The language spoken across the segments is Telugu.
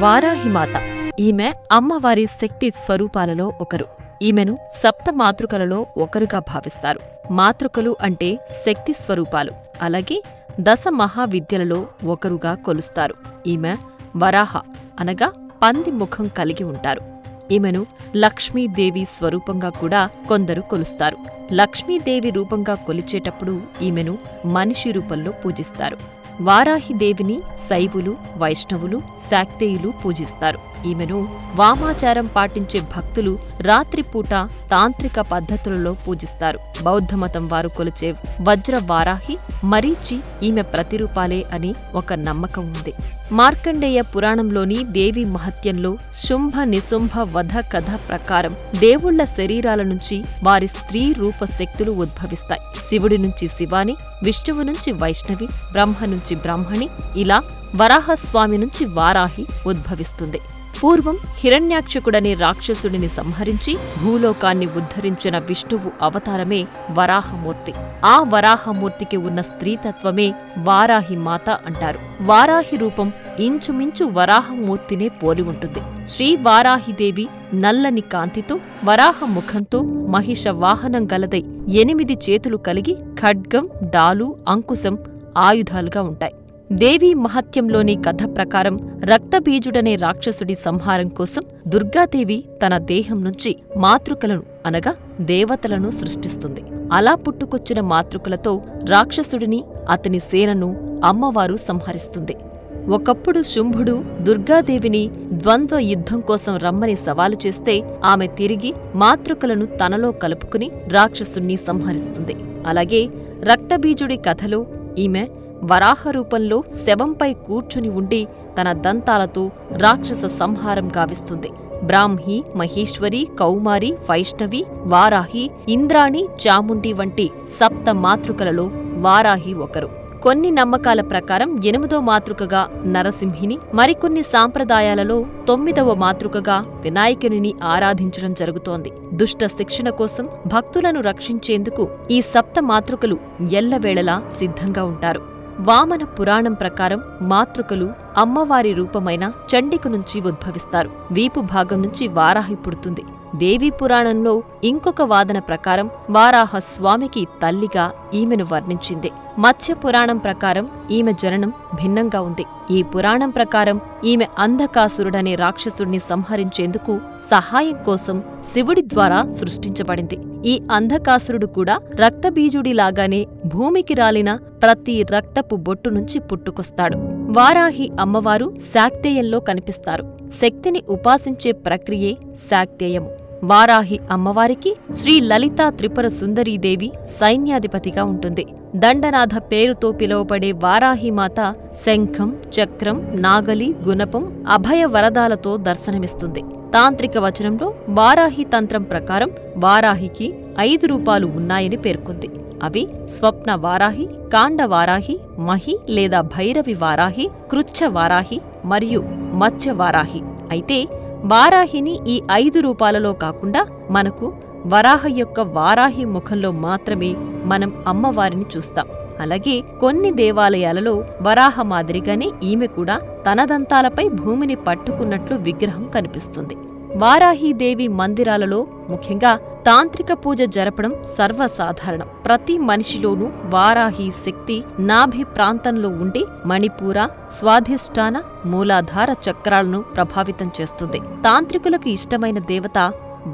వారాహిమాత. ఈమె అమ్మవారి శక్తి స్వరూపాలలో ఒకరు. ఈమెను సప్త మాతృకలలో ఒకరుగా భావిస్తారు. మాతృకలు అంటే శక్తి స్వరూపాలు. అలాగే దశ మహావిద్యలలో ఒకరుగా కొలుస్తారు. ఈమె వరాహ అనగా పంది ముఖం కలిగి ఉంటారు. ఈమెను లక్ష్మీదేవి స్వరూపంగా కూడా కొందరు కొలుస్తారు. లక్ష్మీదేవి రూపంగా కొలిచేటప్పుడు ఈమెను మనిషి రూపంలో పూజిస్తారు. వారాహిదేవిని శైవులు, వైష్ణవులు, శాక్తేయులు పూజిస్తారు. ఈమెను వామాచారం పాటించే భక్తులు రాత్రిపూట తాంత్రిక పద్ధతులలో పూజిస్తారు. బౌద్ధమతం వారు కొలిచే వజ్ర వారాహి, మరీచి ఈమె ప్రతిరూపాలే అని ఒక నమ్మకం ఉంది. మార్కండేయ పురాణంలోని దేవి మహత్యంలో శుంభ నిశుంభ వధ కథ ప్రకారం దేవుళ్ల శరీరాల నుంచి వారి స్త్రీ రూప శక్తులు ఉద్భవిస్తాయి. శివుడి నుంచి శివాని, విష్ణువు నుంచి వైష్ణవి, బ్రహ్మ నుంచి బ్రాహ్మణి, ఇలా వరాహస్వామి నుంచి వారాహి ఉద్భవిస్తుంది. పూర్వం హిరణ్యాక్షకుడనే రాక్షసుడిని సంహరించి భూలోకాన్ని ఉద్ధరించిన విష్ణువు అవతారమే వరాహమూర్తి. ఆ వరాహమూర్తికి ఉన్న స్త్రీతత్వమే వారాహిమాత అంటారు. వారాహి రూపం ఇంచుమించు వరాహమూర్తినే పోలి ఉంటుంది. శ్రీ వారాహిదేవి నల్లని కాంతితో, వరాహ ముఖంతో, మహిష వాహనం గలదై 8 చేతులు కలిగి ఖడ్గం, డాలు, అంకుశం ఆయుధాలుగా ఉంటాయి. దేవీ మహత్యంలోని కథ ప్రకారం రక్తబీజుడనే రాక్షసుడి సంహారం కోసం దుర్గాదేవి తన దేహం నుంచి మాతృకలను అనగా దేవతలను సృష్టిస్తుంది. అలా పుట్టుకొచ్చిన మాతృకలతో రాక్షసుడిని, అతని సేనను అమ్మవారు సంహరిస్తుంది. ఒకప్పుడు శుంభుడు దుర్గాదేవిని ద్వంద్వ యుద్ధం కోసం రమ్మని సవాలు చేస్తే ఆమె తిరిగి మాతృకలను తనలో కలుపుకుని రాక్షసుణ్ణి సంహరిస్తుంది. అలాగే రక్తబీజుడి కథలో ఈమె వరాహ రూపంలో శవంపై కూర్చుని ఉండి తన దంతాలతో రాక్షస సంహారం గావిస్తుంది. బ్రాహ్మి, మహేశ్వరి, కౌమారి, వైష్ణవి, వారాహి, ఇంద్రాణి, చాముండి వంటి సప్త మాతృకలలో వారాహి ఒకరు. కొన్ని నమ్మకాల ప్రకారం 8వ మాతృకగా నరసింహిని, మరికొన్ని సాంప్రదాయాలలో 9వ మాతృకగా వినాయకునిని ఆరాధించడం జరుగుతోంది. దుష్ట శిక్షణ కోసం భక్తులను రక్షించేందుకు ఈ సప్త మాతృకలు ఎల్లవేళలా సిద్ధంగా ఉంటారు. వామన పురాణం ప్రకారం మాతృకలు అమ్మవారి రూపమైన చండిక నుంచి ఉద్భవిస్తారు. వీపు భాగం నుంచి వారాహి పుడుతుంది. దేవీ పురాణంలో ఇంకొక వాదన ప్రకారం వారాహ స్వామికి తల్లిగా ఈమెను వర్ణించింది. మత్స్య పురాణం ప్రకారం ఈమె జననం భిన్నంగా ఉంది. ఈ పురాణం ప్రకారం ఈమె అంధకాసురుడనే రాక్షసుడిని సంహరించేందుకు సహాయం కోసం శివుడి ద్వారా సృష్టించబడింది. ఈ అంధకాసురుడు కూడా రక్తబీజుడిలాగానే భూమికి రాలిన ప్రతి రక్తపు బొట్టు నుంచి పుట్టుకొస్తాడు. వారాహి అమ్మవారు శాక్తేయంలో కనిపిస్తారు. శక్తిని ఉపాసించే ప్రక్రియే శాక్తేయము. వారాహి అమ్మవారికి శ్రీ లలితా త్రిపుర సుందరీదేవి సైన్యాధిపతిగా ఉంటుంది. దండనాథ పేరుతో పిలువబడే వారాహిమాత శంఖం, చక్రం, నాగలి, గుణపం, అభయ వరదాలతో దర్శనమిస్తుంది. తాంత్రిక వచనంలో వారాహి తంత్రం ప్రకారం వారాహికి 5 రూపాలు ఉన్నాయని పేర్కొంది. అవి స్వప్న వారాహి, కాండ వారాహి, మహి లేదా భైరవి వారాహి, కృచ్ఛ వారాహి మరియు మత్స్య వారాహి. అయితే వారాహిని ఈ 5 రూపాలలో కాకుండా మనకు వరాహ యొక్క వారాహి ముఖంలో మాత్రమే మనం అమ్మవారిని చూస్తాం. అలాగే కొన్ని దేవాలయాలలో వరాహ మాదిరిగానే ఈమె కూడా తన దంతాలపై భూమిని పట్టుకున్నట్లు విగ్రహం కనిపిస్తుంది. వారాహీదేవి మందిరాలలో ముఖ్యంగా తాంత్రిక పూజ జరపడం సర్వసాధారణం. ప్రతి మనిషిలోనూ వారాహి శక్తి నాభి ప్రాంతంలో ఉండి మణిపూర, స్వాధిష్టాన, మూలాధార చక్రాలను ప్రభావితం చేస్తుంది. తాంత్రికులకు ఇష్టమైన దేవత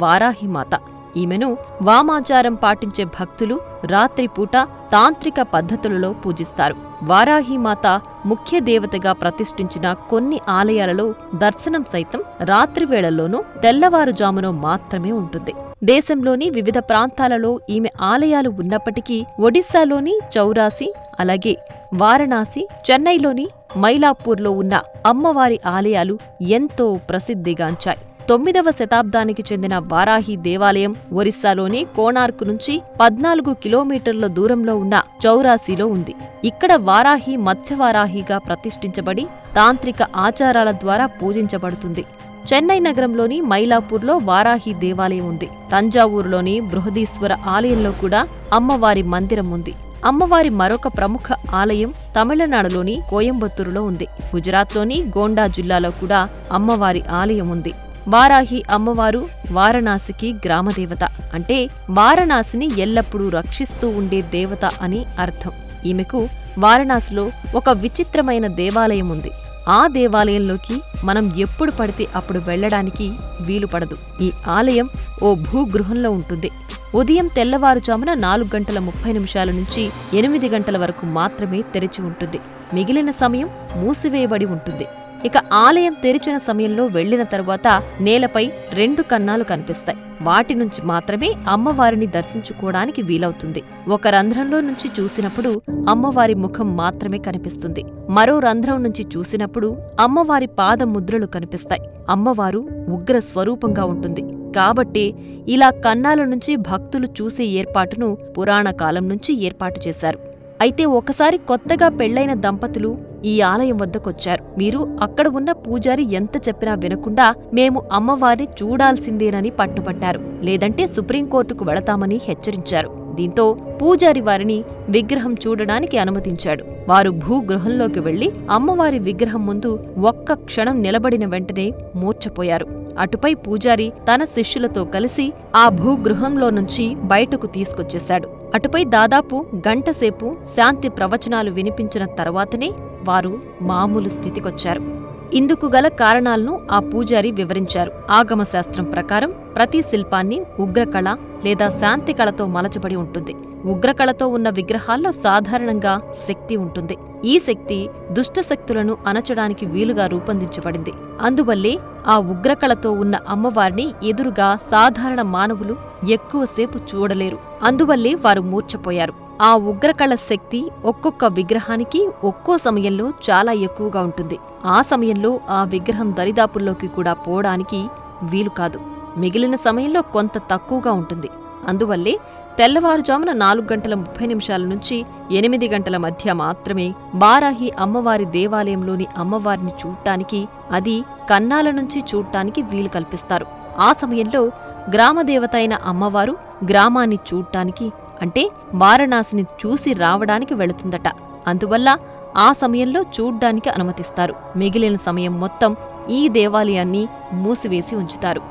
వారాహిమాత. ఈమెను వామాచారం పాటించే భక్తులు రాత్రిపూట తాంత్రిక పద్ధతులలో పూజిస్తారు. వారాహిమాత ముఖ్య దేవతగా ప్రతిష్ఠించిన కొన్ని ఆలయాలలో దర్శనం సైతం రాత్రివేళల్లోనూ తెల్లవారుజామునో మాత్రమే ఉంటుంది. దేశంలోని వివిధ ప్రాంతాలలో ఈమె ఆలయాలు ఉన్నప్పటికీ ఒడిశాలోని చౌరాసి, అలాగే వారణాసి, చెన్నైలోని మైలాపూర్లో ఉన్న అమ్మవారి ఆలయాలు ఎంతో ప్రసిద్ధిగాంచాయి. 9వ శతాబ్దానికి చెందిన వారాహి దేవాలయం ఒరిస్సాలోని కోణార్క్ నుంచి 14 కిలోమీటర్ల దూరంలో ఉన్న చౌరాసిలో ఉంది. ఇక్కడ వారాహి మత్స్యవారాహిగా ప్రతిష్ఠించబడి తాంత్రిక ఆచారాల ద్వారా పూజించబడుతుంది. చెన్నై నగరంలోని మైలాపూర్లో వారాహి దేవాలయం ఉంది. తంజావూరులోని బృహదీశ్వర ఆలయంలో కూడా అమ్మవారి మందిరం ఉంది. అమ్మవారి మరొక ప్రముఖ ఆలయం తమిళనాడులోని కోయంబత్తూరులో ఉంది. గుజరాత్లోని గోండా జిల్లాలో కూడా అమ్మవారి ఆలయం ఉంది. వారాహి అమ్మవారు వారణాసికి గ్రామదేవత. అంటే వారణాసిని ఎల్లప్పుడూ రక్షిస్తూ ఉండే దేవత అని అర్థం. ఈమెకు వారణాసిలో ఒక విచిత్రమైన దేవాలయం ఉంది. ఆ దేవాలయంలోకి మనం ఎప్పుడు పడితే అప్పుడు వెళ్లడానికి వీలుపడదు. ఈ ఆలయం ఓ భూగృహంలో ఉంటుంది. ఉదయం తెల్లవారుజామున 4:30 నుంచి 8 గంటల వరకు మాత్రమే తెరిచి ఉంటుంది. మిగిలిన సమయం మూసివేయబడి ఉంటుంది. ఇక ఆలయం తెరిచిన సమయంలో వెళ్లిన తరువాత నేలపై 2 కన్నాలు కనిపిస్తాయి. వాటి నుంచి మాత్రమే అమ్మవారిని దర్శించుకోవడానికి వీలవుతుంది. ఒక రంధ్రంలో నుంచి చూసినప్పుడు అమ్మవారి ముఖం మాత్రమే కనిపిస్తుంది. మరో రంధ్రం నుంచి చూసినప్పుడు అమ్మవారి పాదముద్రలు కనిపిస్తాయి. అమ్మవారు ఉగ్ర స్వరూపంగా ఉంటుంది. కాబట్టి ఇలా కన్నాల నుంచి భక్తులు చూసే ఏర్పాటును పురాణ కాలం నుంచి ఏర్పాటు చేశారు. అయితే ఒకసారి కొత్తగా పెళ్లైన దంపతులు ఈ ఆలయం వద్దకొచ్చారు. వీరు అక్కడ ఉన్న పూజారి ఎంత చెప్పినా వినకుండా మేము అమ్మవారిని చూడాల్సిందేనని పట్టుపట్టారు. లేదంటే సుప్రీంకోర్టుకు వెళతామని హెచ్చరించారు. దీంతో పూజారి వారిని విగ్రహం చూడడానికి అనుమతించాడు. వారు భూగృహంలోకి వెళ్లి అమ్మవారి విగ్రహం ముందు ఒక్క క్షణం నిలబడిన వెంటనే మూర్ఛపోయారు. అటుపై పూజారి తన శిష్యులతో కలిసి ఆ భూగృహంలో నుంచి బయటకు తీసుకొచ్చేశాడు. అటుపై దాదాపు గంటసేపు శాంతి ప్రవచనాలు వినిపించిన తర్వాతనే వారు మామూలు స్థితికొచ్చారు. ఇందుకు గల కారణాలను ఆ పూజారి వివరించారు. ఆగమశాస్త్రం ప్రకారం ప్రతి శిల్పాన్ని ఉగ్రకళ లేదా శాంతి కళతో మలచబడి ఉంటుంది. ఉగ్రకళతో ఉన్న విగ్రహాల్లో సాధారణంగా శక్తి ఉంటుంది. ఈ శక్తి దుష్టశక్తులను అణచడానికి వీలుగా రూపొందించబడింది. అందువల్లే ఆ ఉగ్రకళతో ఉన్న అమ్మవారిని ఎదురుగా సాధారణ మానవులు ఎక్కువసేపు చూడలేరు. అందువల్లే వారు మూర్ఛపోయారు. ఆ ఉగ్రకళ శక్తి ఒక్కొక్క విగ్రహానికి ఒక్కో సమయంలో చాలా ఎక్కువగా ఉంటుంది. ఆ సమయంలో ఆ విగ్రహం దరిదాపుల్లోకి కూడా పోవడానికి వీలు కాదు. మిగిలిన సమయంలో కొంత తక్కువగా ఉంటుంది. అందువల్లే తెల్లవారుజామున 4:30 నుంచి 8 గంటల మధ్య మాత్రమే వారాహి అమ్మవారి దేవాలయంలోని అమ్మవారిని చూడ్డానికి, అది కన్నాల నుంచి చూడ్డానికి వీలు కల్పిస్తారు. ఆ సమయంలో గ్రామదేవత అయిన అమ్మవారు గ్రామాన్ని చూడ్డానికి, అంటే వారణాసిని చూసి రావడానికి వెళుతుందట. అందువల్ల ఆ సమయంలో చూడ్డానికి అనుమతిస్తారు. మిగిలిన సమయం మొత్తం ఈ దేవాలయాన్ని మూసివేసి ఉంచుతారు.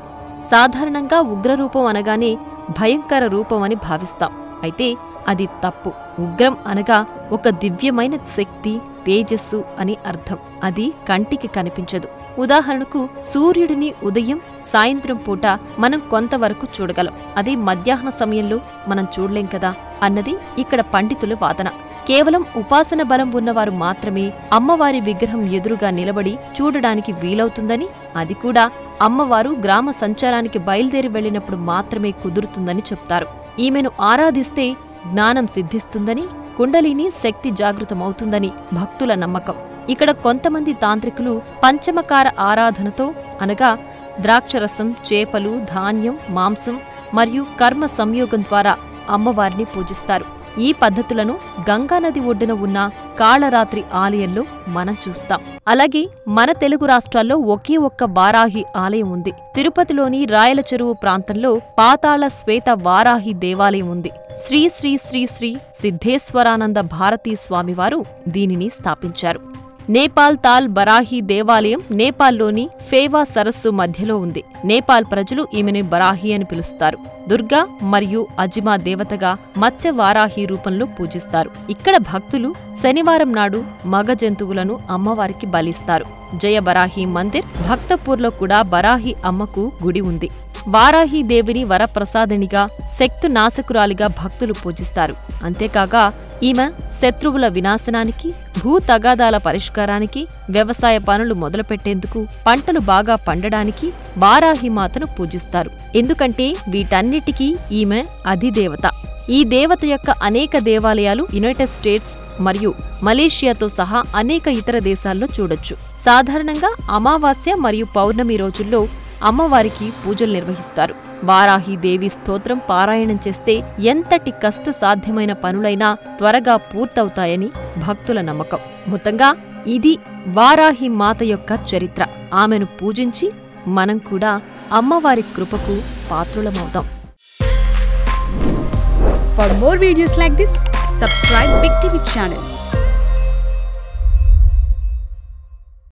సాధారణంగా ఉగ్రరూపం అనగానే భయంకర రూపమని భావిస్తాం. అయితే అది తప్పు. ఉగ్రం అనగా ఒక దివ్యమైన శక్తి, తేజస్సు అని అర్థం. అది కంటికి కనిపించదు. ఉదాహరణకు సూర్యుడిని ఉదయం, సాయంత్రం పూట మనం కొంతవరకు చూడగలం. అదే మధ్యాహ్న సమయంలో మనం చూడలేం కదా అన్నది ఇక్కడ పండితుల వాదన. కేవలం ఉపాసన బలం ఉన్నవారు మాత్రమే అమ్మవారి విగ్రహం ఎదురుగా నిలబడి చూడడానికి వీలవుతుందని, అది కూడా అమ్మవారు గ్రామ సంచారానికి బయలుదేరి వెళ్లినప్పుడు మాత్రమే కుదురుతుందని చెప్తారు. ఈమెను ఆరాధిస్తే జ్ఞానం సిద్ధిస్తుందని, కుండలిని శక్తి జాగృతమవుతుందని భక్తుల నమ్మకం. ఇక్కడ కొంతమంది తాంత్రికులు పంచమకార ఆరాధనతో, అనగా ద్రాక్షరసం, చేపలు, ధాన్యం, మాంసం మరియు కర్మ సంయోగం ద్వారా అమ్మవారిని పూజిస్తారు. ఈ పద్ధతులను గంగానది ఒడ్డున ఉన్న కాళరాత్రి ఆలయంలో మనం చూస్తాం. అలాగే మన తెలుగు రాష్ట్రాల్లో ఒకే ఒక్క వారాహి ఆలయం ఉంది. తిరుపతిలోని రాయల చెరువు ప్రాంతంలో పాతాళ శ్వేత వారాహి దేవాలయం ఉంది. శ్రీ శ్రీ శ్రీ శ్రీ సిద్ధేశ్వరానంద భారతీ స్వామివారు దీనిని స్థాపించారు. నేపాల్ తాల్ బరాహి దేవాలయం నేపాల్లోని ఫేవా సరస్సు మధ్యలో ఉంది. నేపాల్ ప్రజలు ఈమెను బరాహి అని పిలుస్తారు. దుర్గా మరియు అజిమా దేవతగా మత్స్య వారాహి రూపంలో పూజిస్తారు. ఇక్కడ భక్తులు శనివారం నాడు మగ జంతువులను అమ్మవారికి బలిస్తారు. జయ బరాహి మందిర్ భక్తపూర్లో కూడా బరాహి అమ్మకు గుడి ఉంది. వారాహి దేవిని వరప్రసాదినిగా, శక్తునాశకురాలిగా భక్తులు పూజిస్తారు. అంతేకాక ఈమె శత్రువుల వినాశనానికి, భూ తగాదాల పరిష్కారానికి, వ్యవసాయ పనులు మొదలుపెట్టేందుకు, పంటలు బాగా పండడానికి వారాహిమాతను పూజిస్తారు. ఎందుకంటే వీటన్నిటికీ ఈమె అధిదేవత. ఈ దేవత యొక్క అనేక దేవాలయాలు యునైటెడ్ స్టేట్స్ మరియు మలేషియాతో సహా అనేక ఇతర దేశాల్లో చూడొచ్చు. సాధారణంగా అమావాస్య మరియు పౌర్ణమి రోజుల్లో అమ్మవారికి పూజలు నిర్వహిస్తారు. వారాహి దేవి స్తోత్రం పారాయణం చేస్తే ఎంతటి కష్టసాధ్యమైన పనులైనా త్వరగా పూర్తవుతాయని భక్తుల నమ్మకం. మొత్తంగా ఇది వారాహి మాత యొక్క చరిత్ర. ఆమెను పూజించి మనం కూడా అమ్మవారి కృపకు పాత్రులమవుతాం. For more videos like this, Subscribe Big TV channel